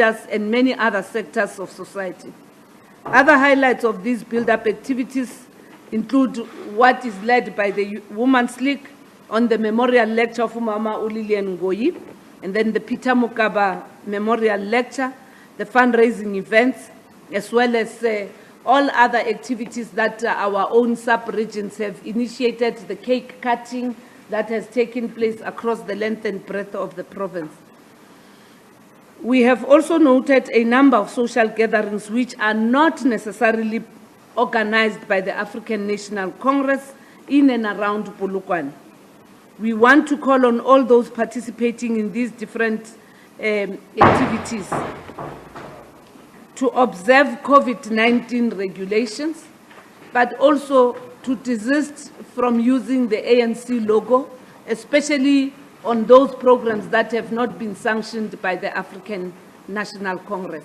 and many other sectors of society. Other highlights of these build-up activities include what is led by the Women's League on the memorial lecture of Mama Ulilian Ngoyi, and then the Peter Mokaba Memorial Lecture, the fundraising events, as well as all other activities that our own sub-regions have initiated, the cake cutting that has taken place across the length and breadth of the province. We have also noted a number of social gatherings which are not necessarily organized by the African National Congress in and around Polokwane. We want to call on all those participating in these different activities to observe COVID-19 regulations, but also to desist from using the ANC logo, especially on those programs that have not been sanctioned by the African National Congress.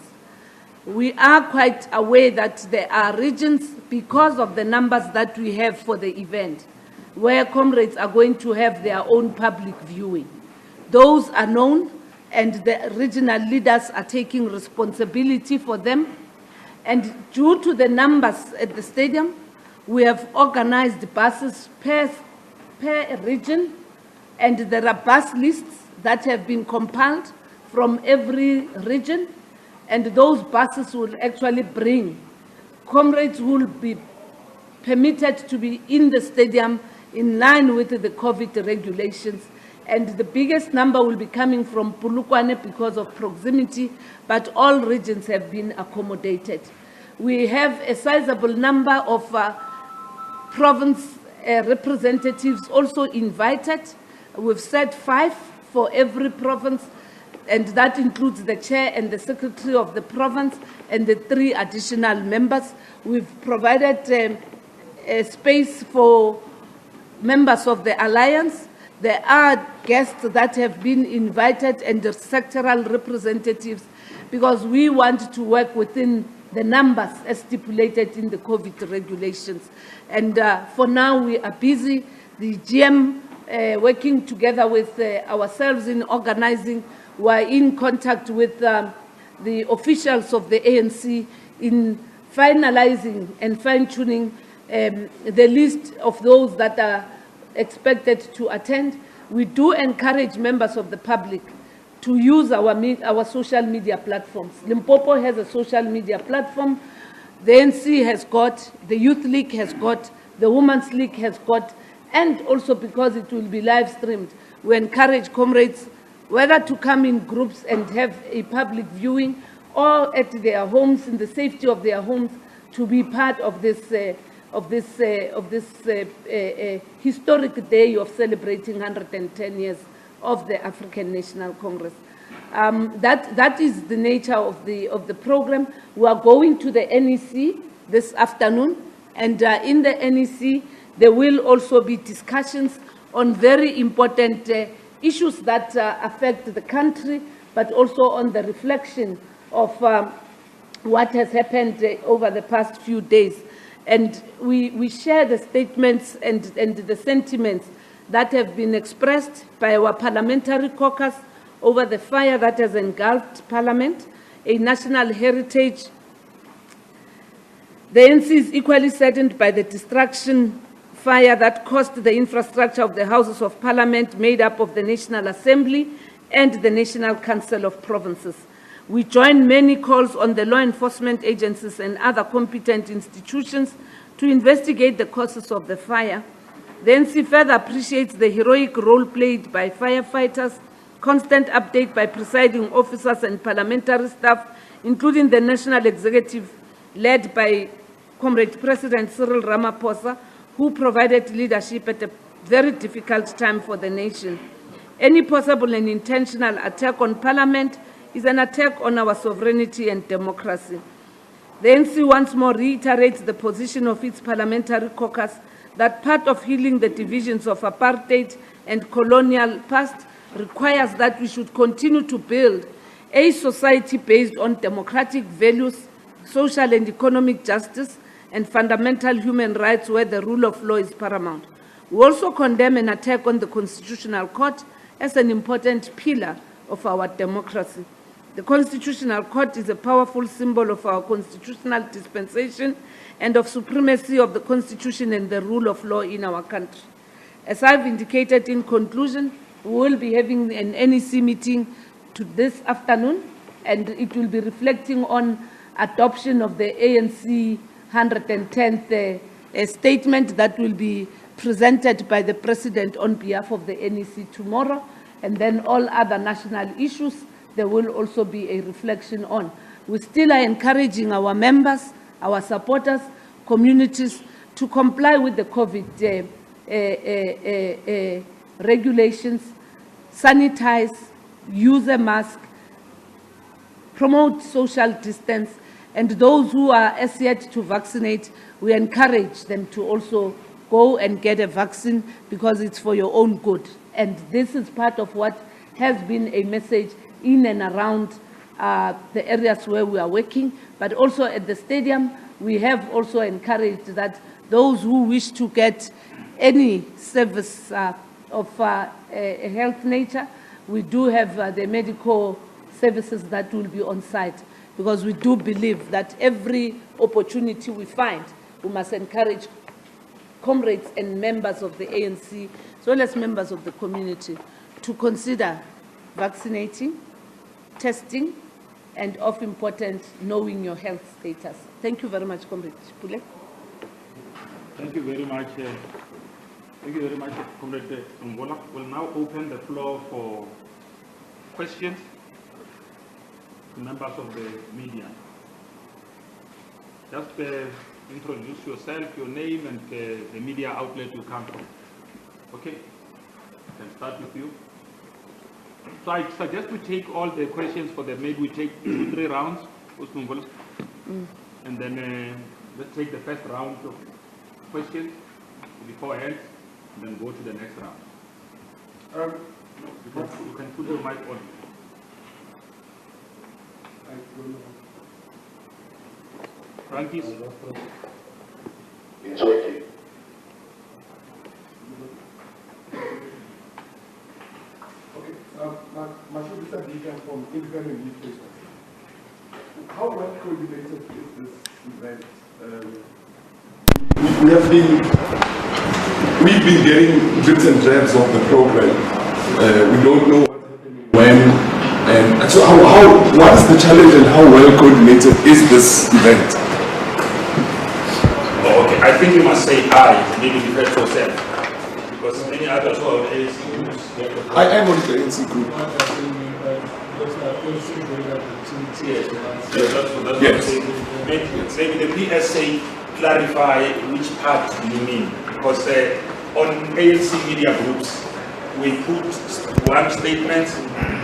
We are quite aware that there are regions, because of the numbers that we have for the event, where comrades are going to have their own public viewing. Those are known, and the regional leaders are taking responsibility for them. And due to the numbers at the stadium, we have organized buses per region, and there are bus lists that have been compiled from every region, and those buses will actually bring comrades who will be permitted to be in the stadium in line with the COVID regulations. And the biggest number will be coming from Polokwane because of proximity, but all regions have been accommodated. We have a sizable number of province representatives also invited. We've said 5 for every province, and that includes the chair and the secretary of the province and the 3 additional members. We've provided a space for members of the alliance. There are guests that have been invited and the sectoral representatives, because we want to work within the numbers as stipulated in the COVID regulations. And for now, we are busy. The GM working together with ourselves in organizing. We're in contact with the officials of the ANC in finalizing and fine-tuning the list of those that are expected to attend. We do encourage members of the public to use our social media platforms. Limpopo has a social media platform. The ANC has got, the Youth League has got, the Women's League has got, and also because it will be live streamed, we encourage comrades whether to come in groups and have a public viewing or at their homes, in the safety of their homes, to be part of this historic day of celebrating 110 years of the African National Congress. That is the nature of the program. We are going to the NEC this afternoon, and in the NEC there will also be discussions on very important issues that affect the country, but also on the reflection of what has happened over the past few days. And we share the statements and the sentiments that have been expressed by our parliamentary caucus over the fire that has engulfed Parliament, a national heritage. The ANC is equally saddened by the destruction fire that caused the infrastructure of the Houses of Parliament made up of the National Assembly and the National Council of Provinces. We join many calls on the law enforcement agencies and other competent institutions to investigate the causes of the fire. The ANC further appreciates the heroic role played by firefighters, constant update by presiding officers and parliamentary staff, including the National Executive led by Comrade President Cyril Ramaphosa, who provided leadership at a very difficult time for the nation. Any possible and intentional attack on Parliament is an attack on our sovereignty and democracy. The ANC once more reiterates the position of its parliamentary caucus that part of healing the divisions of apartheid and colonial past requires that we should continue to build a society based on democratic values, social and economic justice, and fundamental human rights where the rule of law is paramount. We also condemn an attack on the Constitutional Court as an important pillar of our democracy. The Constitutional Court is a powerful symbol of our constitutional dispensation and of supremacy of the Constitution and the rule of law in our country. As I've indicated in conclusion, we will be having an NEC meeting this afternoon, and it will be reflecting on adoption of the ANC 110th statement that will be presented by the President on behalf of the NEC tomorrow, and then all other national issues there will also be a reflection on. We still are encouraging our members, our supporters, communities to comply with the COVID regulations, sanitize, use a mask, promote social distance, and those who are as yet to vaccinate, we encourage them to also go and get a vaccine because it's for your own good. And this is part of what has been a message in and around the areas where we are working, but also at the stadium, we have also encouraged that those who wish to get any service of a health nature, we do have the medical services that will be on site, because we do believe that every opportunity we find, we must encourage comrades and members of the ANC, as well as members of the community, to consider vaccinating, testing, and of importance, knowing your health status. Thank you very much, Comrade Pule. Thank you very much. Thank you very much, Comrade Ngola. We'll now open the floor for questions to members of the media. Just introduce yourself, your name, and the media outlet you come from. Okay, I can start with you. So I suggest we take all the questions for them. Maybe we take 2-3 rounds, and then let's take the first round of questions beforehand, and then go to the next round. You can put your mic on. Frankis? It's working. Mashudisa Deacon from Independent Newspaper. How well coordinated is this event? We've been getting bits and drabs of the program. We don't know what's happening when. And so what is the challenge and how well coordinated is this event? Oh, okay, I think you must say I, maybe refer to yourself. Because many others who are ANC groups. I am on the ANC group. Yes. Maybe the PSA clarify which part you mean. Because on ANC media groups, we put one statement,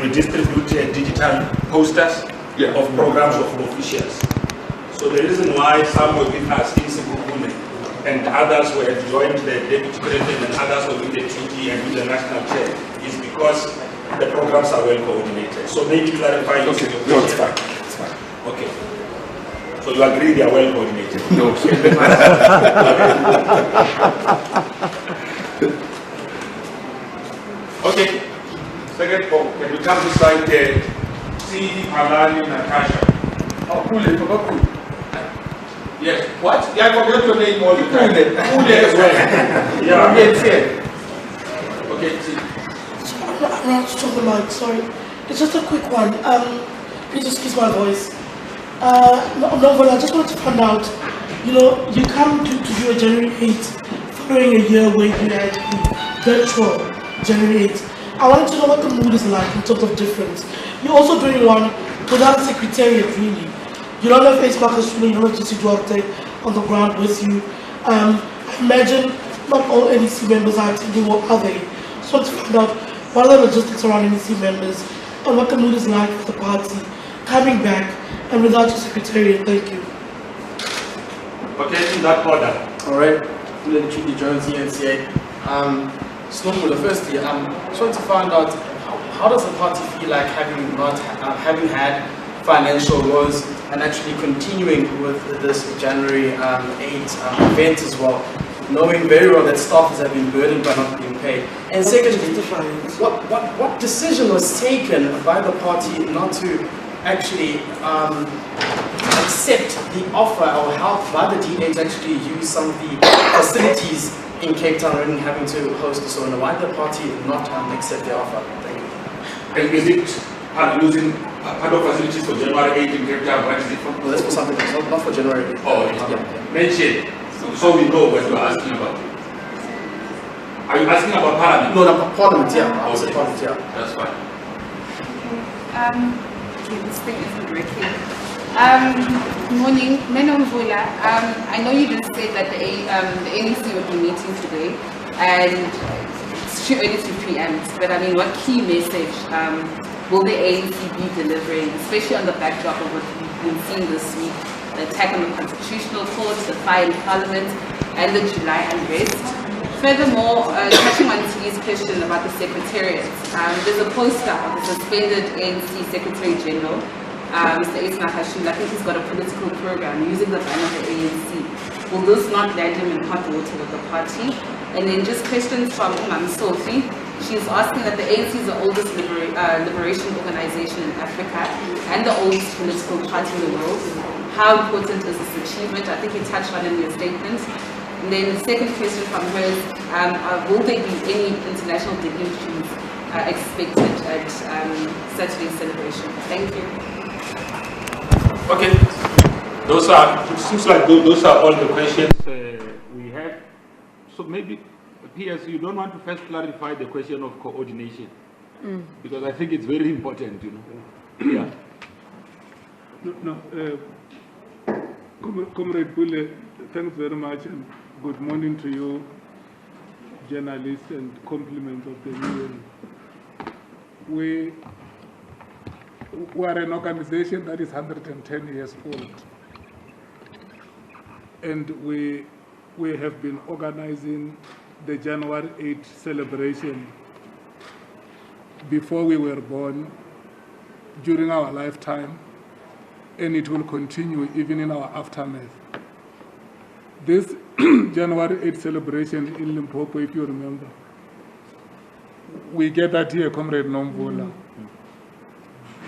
we distribute digital posters of programs of officials. So the reason why some were with us in Sikukune and others were joined the deputy president and others were with the TG and with the national chair is because the programs are well coordinated. So maybe clarify your question. No, it's fine. It's fine. Okay. So you agree they are well coordinated? No. Okay. Second poll. Can you come this side there? See Alani Natasha. Oh, Pule, forgot Pule. Yes. What? Yeah, I forgot your name all the time. Pule as well. Yeah. Yes, yeah. Okay. See. I'm not to the mic, sorry. It's just a quick one. Please excuse my voice. No, but I just wanted to find out, you come to do a January 8th following a year where you had the virtual January 8th. I wanted to know what the mood is like in terms of difference. You're also doing one without a secretariat, really. You don't have face markers, you don't have to do update on the ground with you. I imagine not all NEC members are attending, or are they? So to find out what are the logistics around NEC members and what the mood is like for the party coming back and without your secretariat. Thank you. Okay, in that order. All right, Judy Jones, ENCA. Snowball, firstly, trying to find out how does the party feel like having had financial woes and actually continuing with this January 8th event as well, knowing very well that staffers have been burdened by not being paid. And secondly, what decision was taken by the party not to actually accept the offer or help by the DA to actually use some of the facilities in Cape Town rather than having to host the sauna? Why did the party not accept the offer? Thank you. And is it using part of facilities for January 8 in Cape Town? What is it for? Well, that's for something else, not for January 8. Oh, yeah. Mention. So we know what you're asking about. Are you asking about Parliament? No, Parliament, yeah. I was Parliament, yeah. That's fine. Okay, this thing isn't working. Morning, Menomvula. I know you just said that the ANC will be meeting today, and it's too early to preempt, but I mean, what key message will the ANC be delivering, especially on the backdrop of what we've been seeing this week, the attack on the Constitutional Court, the fire in Parliament, and the July unrest? Furthermore, touching on T's question about the Secretariat, there's a poster of the suspended ANC Secretary General, Mr. Ismail Hashim. I think he's got a political program using the banner of the ANC. Will this not land him in hot water with the party? And then just questions from Imam Sophie. She's asking that the ANC is the oldest liberation organization in Africa and the oldest political party in the world. How important is this achievement? I think you touched on it in your statement. And then the second question from her is, will there be any international dignitaries expected at Saturday's celebration? Thank you. Okay. It seems like those are all the questions we have. So maybe, PS, you don't want to first clarify the question of coordination, because I think it's very important, you know. Yeah. Comrade Bule, thanks very much, and good morning to you, journalists, and compliments of the UN. We are an organization that is 110 years old, and we have been organizing the January 8th celebration before we were born, during our lifetime, and it will continue even in our aftermath. This January 8th celebration in Limpopo, if you remember, we gathered here, Comrade Nomvula,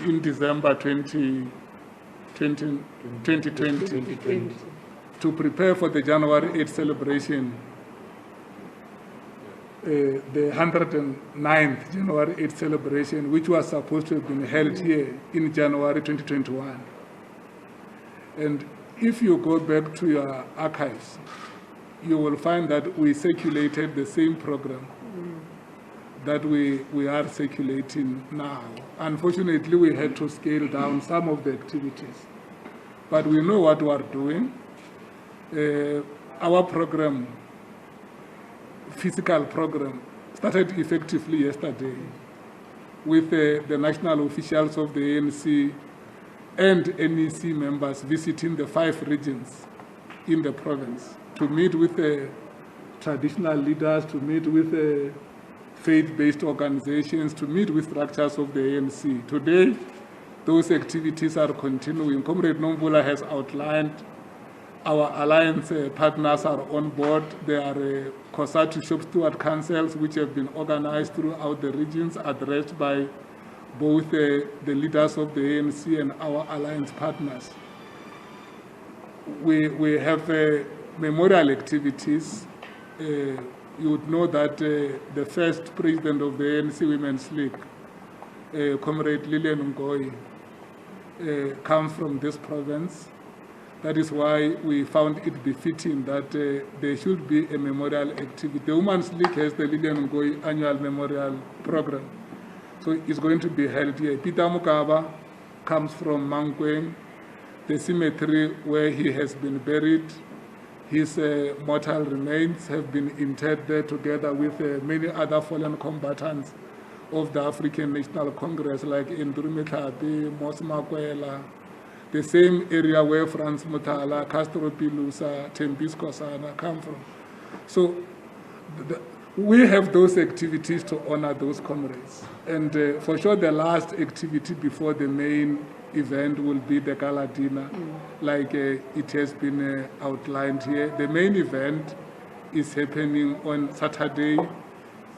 in December 2020 to prepare for the January 8th celebration, the 109th January 8th celebration, which was supposed to have been held here in January 2021. And if you go back to your archives, you will find that we circulated the same program that we are circulating now. Unfortunately, we had to scale down some of the activities, but we know what we are doing. Our program, physical program, started effectively yesterday with the national officials of the ANC and NEC members visiting the 5 regions in the province to meet with the traditional leaders, to meet with the faith-based organizations, to meet with structures of the ANC. Today, those activities are continuing. Comrade Nomvula has outlined our alliance partners are on board. There are COSATU shop steward councils which have been organized throughout the regions, addressed by both the leaders of the ANC and our alliance partners. We have memorial activities. You would know that the first president of the ANC Women's League, Comrade Lillian Ngoyi, comes from this province. That is why we found it befitting that there should be a memorial activity. The Women's League has the Lillian Ngoyi annual memorial program. So it's going to be held here. Peter Mukaba comes from Mankweng, the cemetery where he has been buried. His mortal remains have been interred there together with many other fallen combatants of the African National Congress, like Nduru Mthapi, Mos Makwela, the same area where Franz Muthala, Castro Pilusa, Tempis Kosana come from. So we have those activities to honor those comrades. And for sure the last activity before the main event will be the gala dinner, like it has been outlined here. The main event is happening on Saturday,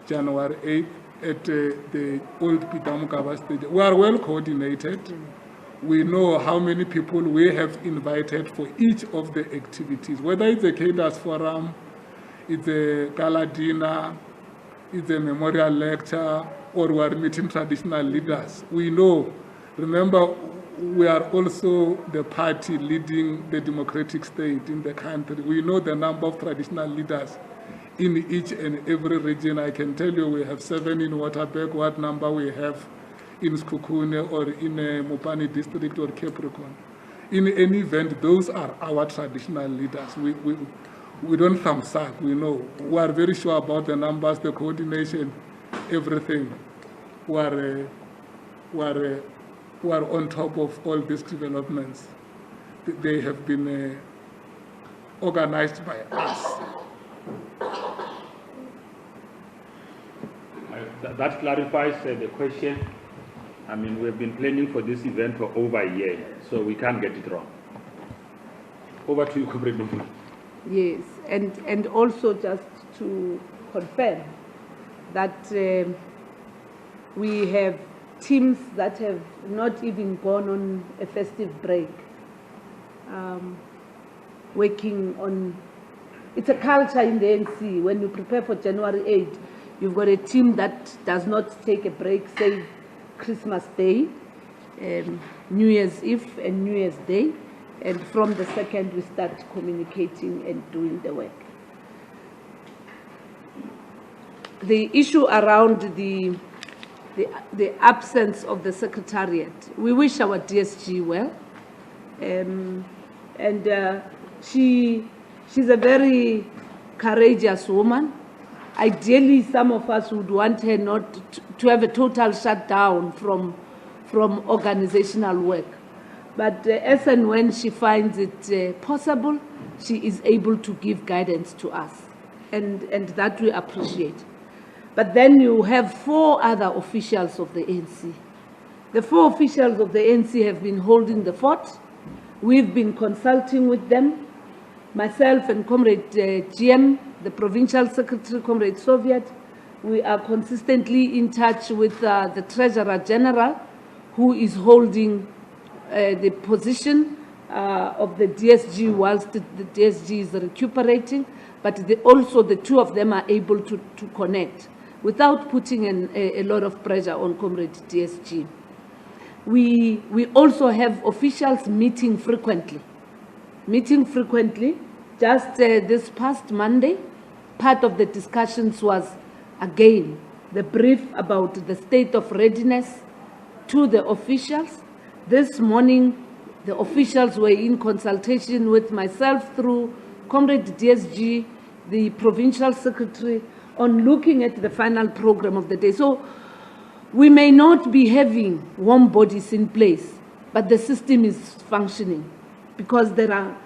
January 8th at the old Peter Mukaba Stadium. We are well coordinated We know how many people we have invited for each of the activities, whether it's a cadres forum, it's a gala dinner, it's a memorial lecture, or we are meeting traditional leaders. We know, remember, we are also the party leading the democratic state in the country. We know the number of traditional leaders in each and every region. I can tell you we have 7 in Waterberg, what number we have in Skukune or in Mopani district or Capricorn. In any event, those are our traditional leaders. We don't thumbsuck, we know. We are very sure about the numbers, the coordination, everything. We are on top of all these developments. They have been organized by us. That clarifies the question. I mean, we've been planning for this event for over a year, so we can't get it wrong. Over to you, Comrade Mufuna. Yes, and also just to confirm that we have teams that have not even gone on a festive break, working on, it's a culture in the ANC. When you prepare for January 8, you've got a team that does not take a break, save Christmas Day, New Year's Eve and New Year's Day. And from the 2nd, we start communicating and doing the work. The issue around the absence of the Secretariat, we wish our DSG well. She's a very courageous woman. Ideally, some of us would want her not to have a total shutdown from organizational work. But as and when she finds it possible, she is able to give guidance to us. And that we appreciate. But then you have 4 other officials of the ANC. The 4 officials of the ANC have been holding the fort. We've been consulting with them. Myself and Comrade GM, the Provincial Secretary, Comrade Soviet, we are consistently in touch with the Treasurer General, who is holding the position of the DSG whilst the DSG is recuperating, but also the 2 of them are able to connect without putting a lot of pressure on Comrade DSG. We also have officials meeting frequently. Just this past Monday, part of the discussions was, again, the brief about the state of readiness to the officials. This morning, the officials were in consultation with myself through Comrade DSG, the Provincial Secretary, on looking at the final program of the day. So we may not be having warm bodies in place, but the system is functioning because there are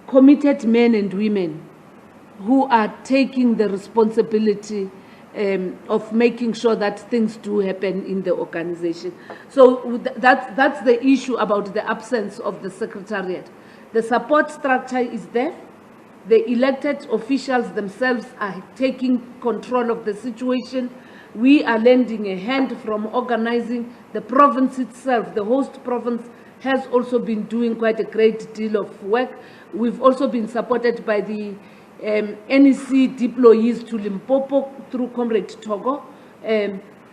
committed men and women who are taking the responsibility of making sure that things do happen in the organization. So that's the issue about the absence of the Secretariat. The support structure is there. The elected officials themselves are taking control of the situation. We are lending a hand from organizing. The province itself, the host province, has also been doing quite a great deal of work. We've also been supported by the NEC deployees to Limpopo through Comrade Togo,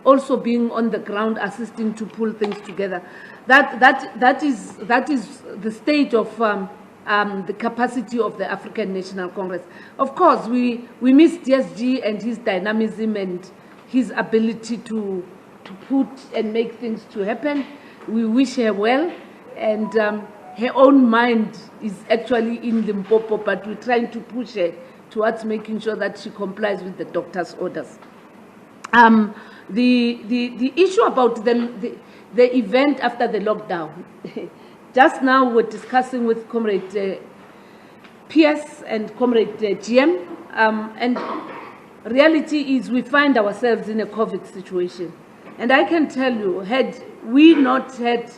also being on the ground assisting to pull things together. That is the state of the capacity of the African National Congress. Of course, we miss DSG and his dynamism and his ability to put and make things to happen. We wish her well, and her own mind is actually in Limpopo, but we're trying to push her towards making sure that she complies with the doctor's orders. The issue about the event after the lockdown, just now we're discussing with Comrade PS and Comrade GM, and reality is we find ourselves in a COVID situation. And I can tell you, had we not had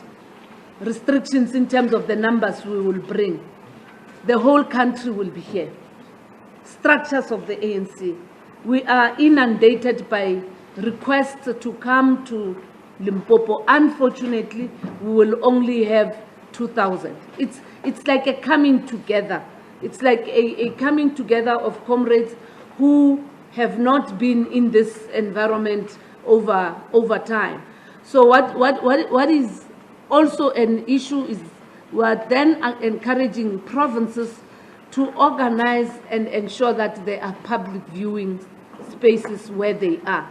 restrictions in terms of the numbers we will bring, the whole country will be here. Structures of the ANC. We are inundated by requests to come to Limpopo. Unfortunately, we will only have 2,000. It's like a coming together. It's like a coming together of comrades who have not been in this environment over time. So what is also an issue is we are then encouraging provinces to organize and ensure that there are public viewing spaces where they are.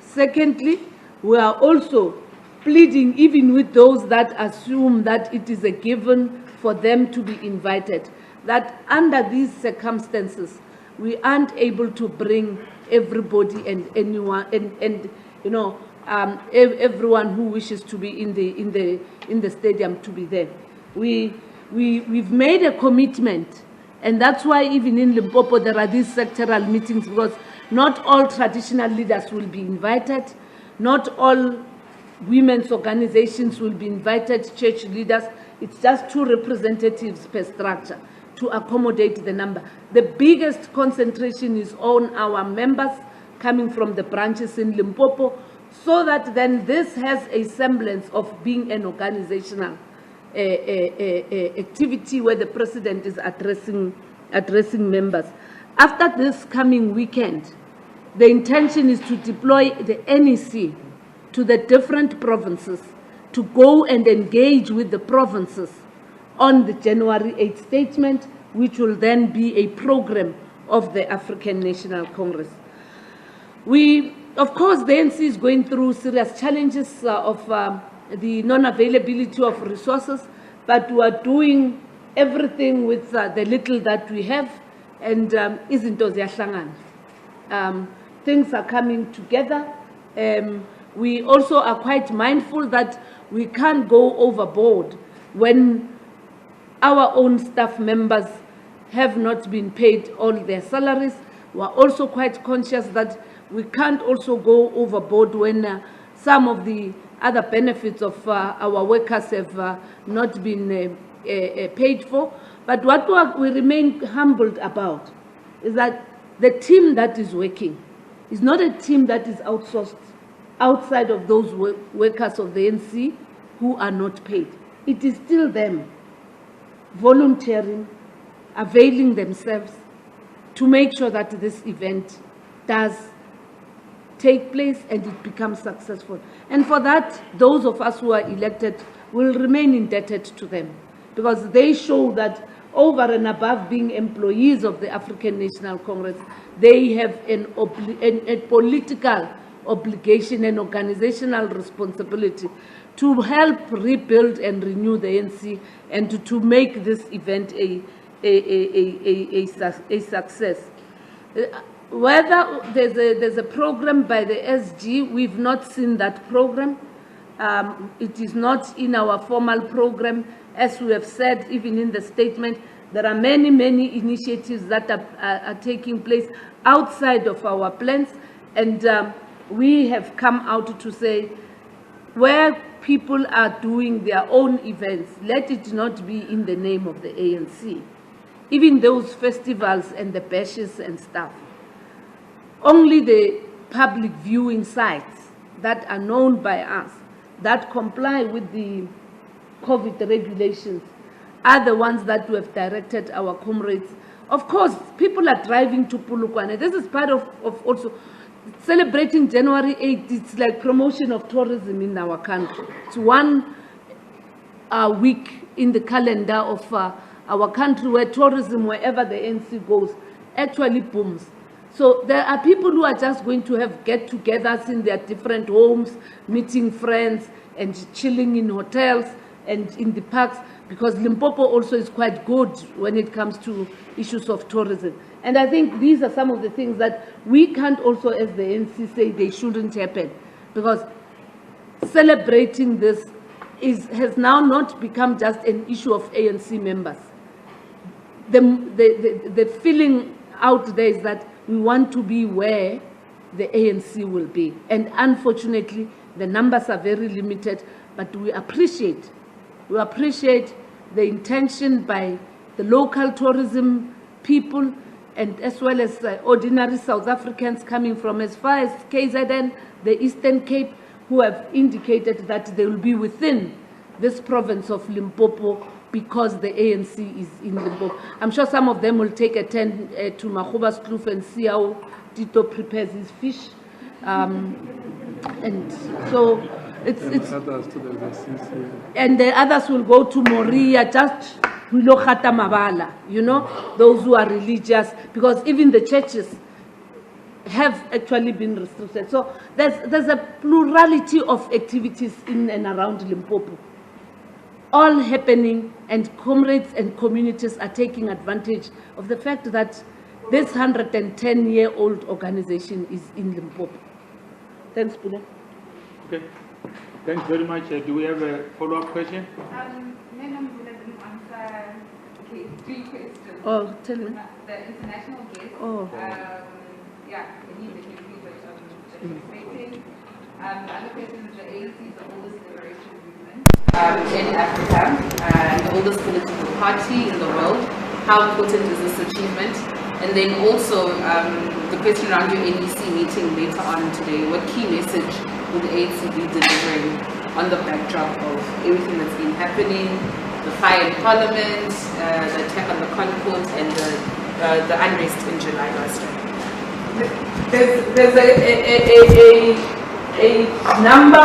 Secondly, we are also pleading even with those that assume that it is a given for them to be invited, that under these circumstances, we aren't able to bring everybody and anyone and you know everyone who wishes to be in the stadium to be there. We've made a commitment, and that's why even in Limpopo there are these sectoral meetings, because not all traditional leaders will be invited, not all women's organizations will be invited, church leaders. It's just 2 representatives per structure to accommodate the number. The biggest concentration is on our members coming from the branches in Limpopo, so that then this has a semblance of being an organizational activity where the president is addressing members. After this coming weekend, the intention is to deploy the NEC to the different provinces to go and engage with the provinces on the January 8th statement, which will then be a program of the African National Congress. Of course, the ANC is going through serious challenges of the non-availability of resources, but we are doing everything with the little that we have, and izinto ziyahlangana. Things are coming together. We also are quite mindful that we can't go overboard when our own staff members have not been paid all their salaries. We are also quite conscious that we can't also go overboard when some of the other benefits of our workers have not been paid for. But what we remain humbled about is that the team that is working is not a team that is outsourced outside of those workers of the ANC who are not paid. It is still them volunteering, availing themselves to make sure that this event does take place and it becomes successful. And for that, those of us who are elected will remain indebted to them, because they show that over and above being employees of the African National Congress, they have a political obligation and organizational responsibility to help rebuild and renew the ANC and to make this event a success. Whether there's a program by the SG, we've not seen that program. It is not in our formal program. As we have said, even in the statement, there are many initiatives that are taking place outside of our plans, and we have come out to say, where people are doing their own events, let it not be in the name of the ANC. Even those festivals and the bashes and stuff, only the public viewing sites that are known by us, that comply with the COVID regulations, are the ones that we have directed our comrades. Of course, people are driving to Polokwane. This is part of also celebrating January 8th. It's like promotion of tourism in our country. It's one week in the calendar of our country where tourism, wherever the ANC goes, actually booms. So there are people who are just going to have get-togethers in their different homes, meeting friends and chilling in hotels and in the parks, because Limpopo also is quite good when it comes to issues of tourism. And I think these are some of the things that we can't also, as the ANC, say they shouldn't happen, because celebrating this has now not become just an issue of ANC members. The feeling out there is that we want to be where the ANC will be. And unfortunately, the numbers are very limited, but we appreciate the intention by the local tourism people, and as well as ordinary South Africans coming from as far as KZN, the Eastern Cape, who have indicated that they will be within this province of Limpopo because the ANC is in Limpopo. I'm sure some of them will take a turn to Mahuba's Kloof and see how Tito prepares his fish. And so it's Others to the CC. and the others will go to Moria, just Wilokhata Mabala, you know, those who are religious, because even the churches have actually been restricted. So there's a plurality of activities in and around Limpopo, all happening, and comrades and communities are taking advantage of the fact that this 110-year-old organization is in Limpopo. Thanks, Pule. Okay. Thanks very much. Do we have a follow-up question? Madam Bula didn't answer, okay, 3 questions. Oh, tell me. The international guest. Oh. Yeah, the need that you read what you're expecting. The other question is the ANC is the oldest liberation movement in Africa, and the oldest political party in the world. How important is this achievement? And then also the question around your NEC meeting later on today, what key message will the ANC be delivering on the backdrop of everything that's been happening, the fire in Parliament, the attack on the Concord, and the unrest in July last year? There's a number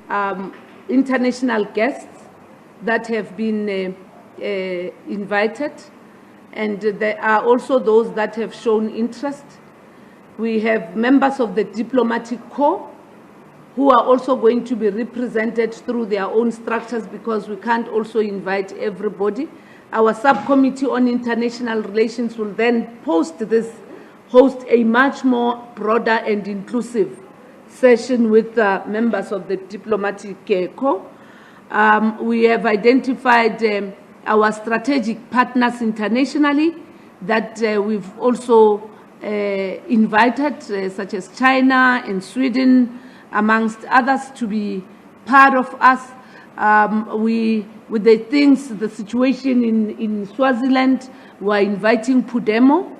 of international guests that have been invited, and there are also those that have shown interest. We have members of the diplomatic corps who are also going to be represented through their own structures, because we can't also invite everybody. Our subcommittee on international relations will then host a much more broader and inclusive session with members of the diplomatic corps. We have identified our strategic partners internationally that we've also invited, such as China and Sweden, amongst others, to be part of us. With the situation in Swaziland, we're inviting Pudemo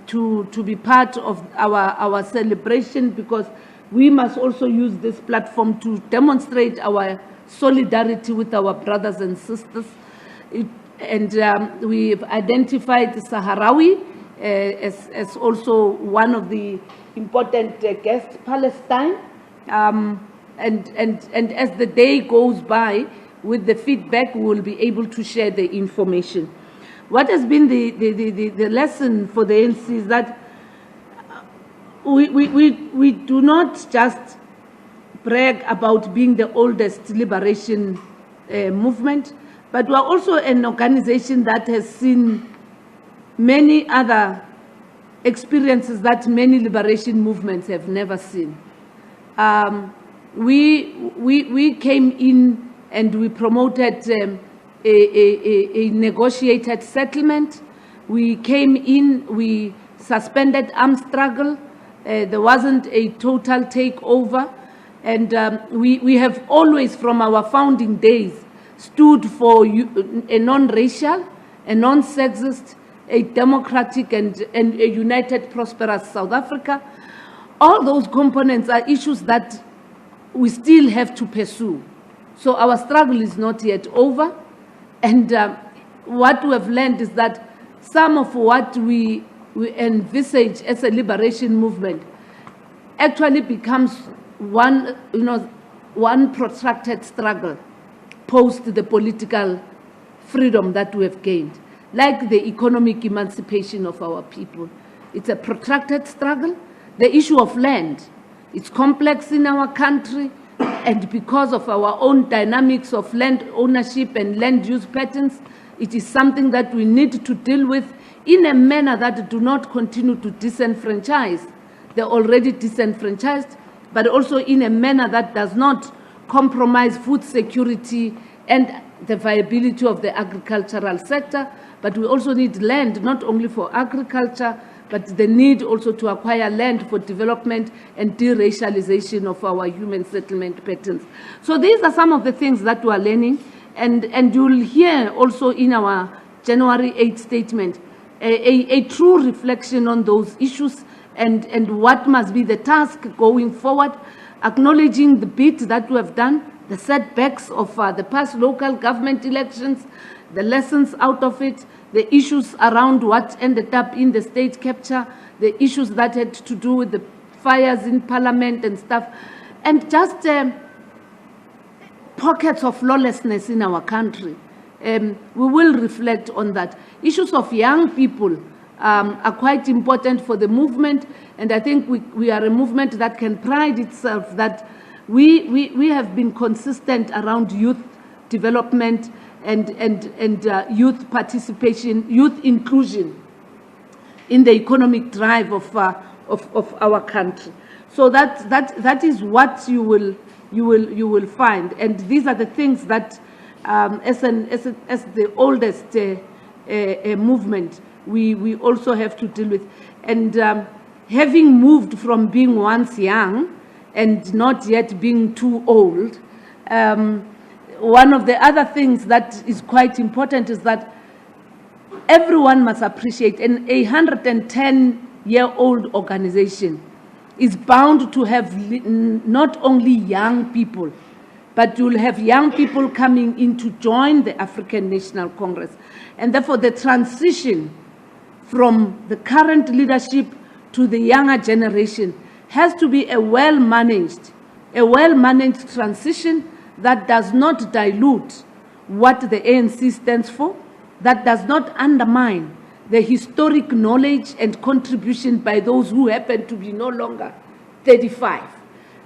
to be part of our celebration, because we must also use this platform to demonstrate our solidarity with our brothers and sisters. We've identified Sahrawi as also one of the important guests, Palestine. And as the day goes by, with the feedback, we will be able to share the information. What has been the lesson for the ANC is that we do not just brag about being the oldest liberation movement, but we are also an organization that has seen many other experiences that many liberation movements have never seen. We came in and we promoted a negotiated settlement. We came in, we suspended armed struggle. There wasn't a total takeover. And we have always, from our founding days, stood for a non-racial, a non-sexist, a democratic and a united, prosperous South Africa. All those components are issues that we still have to pursue. So our struggle is not yet over. And what we have learned is that some of what we envisage as a liberation movement actually becomes one protracted struggle post the political freedom that we have gained, like the economic emancipation of our people. It's a protracted struggle. The issue of land, it's complex in our country, and because of our own dynamics of land ownership and land use patterns, it is something that we need to deal with in a manner that do not continue to disenfranchise the already disenfranchised, but also in a manner that does not compromise food security and the viability of the agricultural sector. But we also need land not only for agriculture, but the need also to acquire land for development and deracialization of our human settlement patterns. So these are some of the things that we are learning, and you'll hear also in our January 8th statement a true reflection on those issues and what must be the task going forward. acknowledging the bit that we have done, the setbacks of the past local government elections, the lessons out of it, the issues around what ended up in the state capture, the issues that had to do with the fires in parliament and stuff, and just pockets of lawlessness in our country. We will reflect on that. Issues of young people are quite important for the movement, and I think we are a movement that can pride itself that we have been consistent around youth development and youth participation, youth inclusion in the economic drive of our country. So that is what you will find, and these are the things that as the oldest movement we also have to deal with. And having moved from being once young and not yet being too old, one of the other things that is quite important is that everyone must appreciate, and a 110-year-old organization is bound to have not only young people, but you'll have young people coming in to join the African National Congress. And therefore, the transition from the current leadership to the younger generation has to be a well-managed transition that does not dilute what the ANC stands for, that does not undermine the historic knowledge and contribution by those who happen to be no longer 35.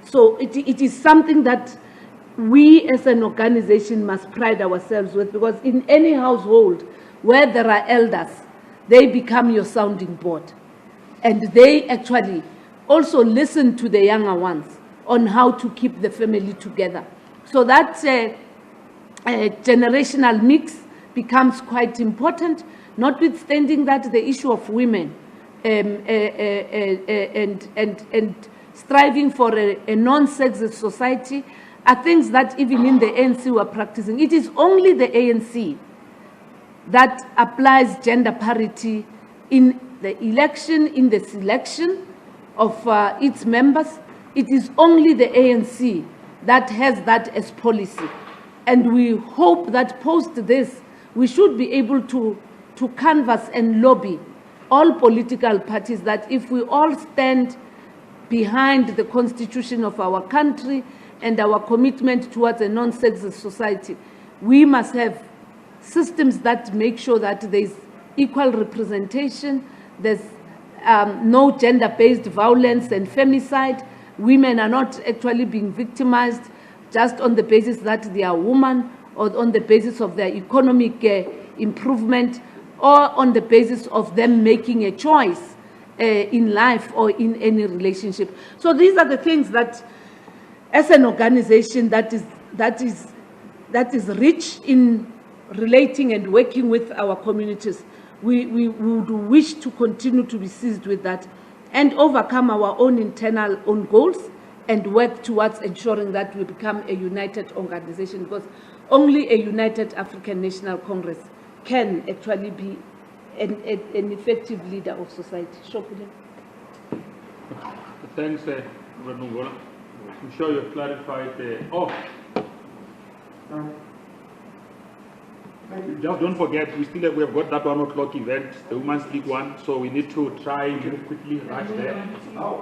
So it is something that we as an organization must pride ourselves with, because in any household where there are elders, they become your sounding board. And they actually also listen to the younger ones on how to keep the family together. So that generational mix becomes quite important, notwithstanding that the issue of women and striving for a non-sexist society are things that even in the ANC were practicing. It is only the ANC that applies gender parity in the election, in the selection of its members. It is only the ANC that has that as policy. And we hope that post this, we should be able to canvass and lobby all political parties that if we all stand behind the constitution of our country and our commitment towards a non-sexist society, we must have systems that make sure that there's equal representation, there's no gender-based violence and femicide. Women are not actually being victimized just on the basis that they are women, or on the basis of their economic improvement, or on the basis of them making a choice in life or in any relationship. So these are the things that, as an organization that is rich in relating and working with our communities, we would wish to continue to be seized with that and overcome our own internal goals and work towards ensuring that we become a united organization, because only a united African National Congress can actually be an effective leader of society. Thanks, Ngola. I'm sure you've clarified. Just don't forget, we have got that 1 o'clock event, the Women's League one, so we need to try and move quickly right there,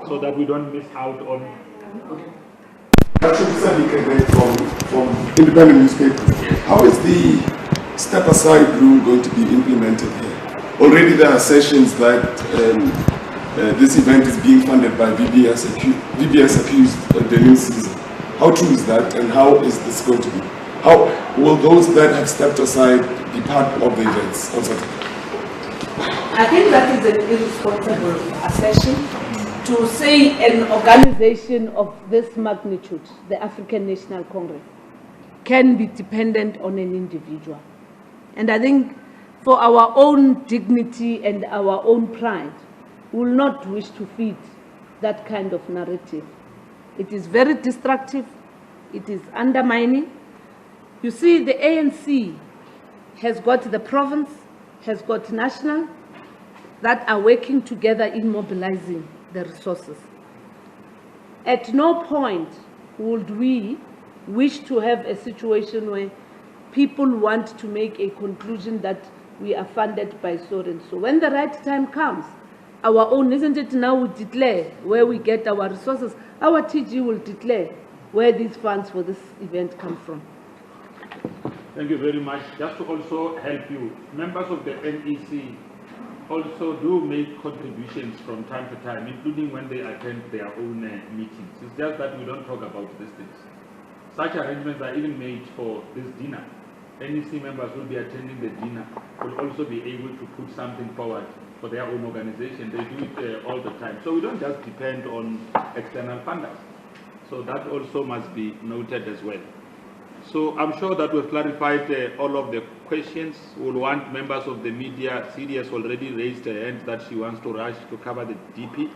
so that we don't miss out on. That's from independent newspapers. How is the step-aside rule going to be implemented here? Already there are sessions that this event is being funded by VBS accused Denim Season. How true is that, and how is this going to be? How will those that have stepped aside be part of the events also? I think that is an irresponsible assertion to say an organization of this magnitude, the African National Congress, can be dependent on an individual. And I think for our own dignity and our own pride, we will not wish to feed that kind of narrative. It is very destructive. It is undermining. You see, the ANC has got the province, has got national, that are working together in mobilizing the resources. At no point would we wish to have a situation where people want to make a conclusion that we are funded by so and so. When the right time comes, our own, isn't it now, we declare where we get our resources. Our TG will declare where these funds for this event come from. Thank you very much. Just to also help you, members of the NEC also do make contributions from time to time, including when they attend their own meetings. It's just that we don't talk about these things. Such arrangements are even made for this dinner. NEC members will be attending the dinner, will also be able to put something forward for their own organization. They do it all the time. So we don't just depend on external funders. So that also must be noted as well. So I'm sure that we've clarified all of the questions. We'll want members of the media. Siri has already raised her hand that she wants to rush to cover the DP.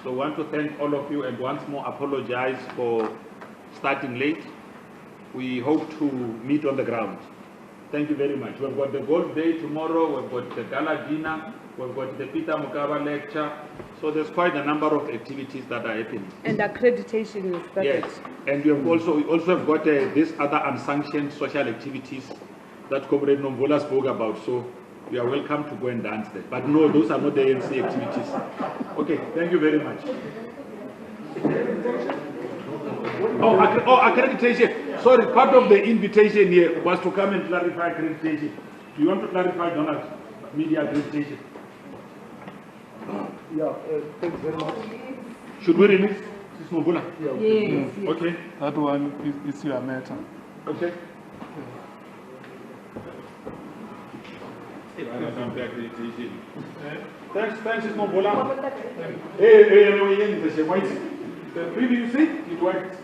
So I want to thank all of you and once more apologize for starting late. We hope to meet on the ground. Thank you very much. We've got the Gold Day tomorrow, we've got the Gala Dinner, we've got the Peter Mukaba lecture. So there's quite a number of activities that are happening. And accreditation is started. Yes, and we also have got these other unsanctioned social activities that Comrade Nomvola spoke about. So you are welcome to go and dance there. But no, those are not the ANC activities. Okay, thank you very much. Oh, accreditation. Sorry, part of the invitation here was to come and clarify accreditation. Do you want to clarify, Donald, media accreditation? Yeah, thanks very much. Should we release this Mobula? Yes, yes. Okay. That one is your matter. Okay. Thanks, Mobula. Hey, you see, it worked.